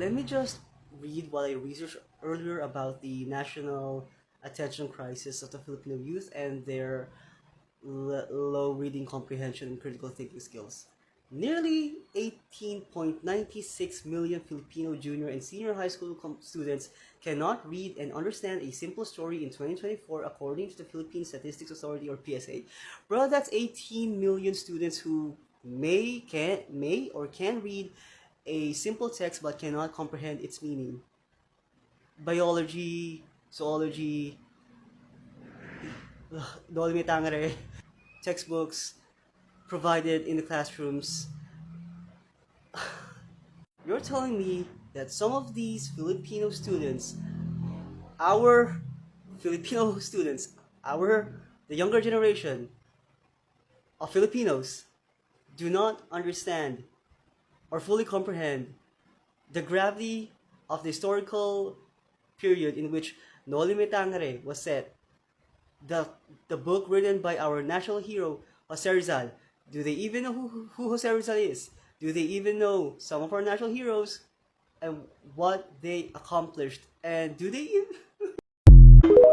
let me just read what I researched earlier about the national attention crisis of the Filipino youth and their low reading comprehension and critical thinking skills. Nearly 18.96 million Filipino junior and senior high school students cannot read and understand a simple story in 2024 according to the Philippine Statistics Authority or PSA. Bro, that's 18 million students who may or can read a simple text but cannot comprehend its meaning. Biology, zoology, Dole Tangere, textbooks provided in the classrooms. You're telling me that some of these Filipino students, our Filipino students, the younger generation of Filipinos, do not understand or fully comprehend the gravity of the historical period in which Noli Me Tangere was set. The, the book written by our national hero, Jose Rizal. Do they even know who Jose Rizal is? Do they even know some of our national heroes and what they accomplished? And do they even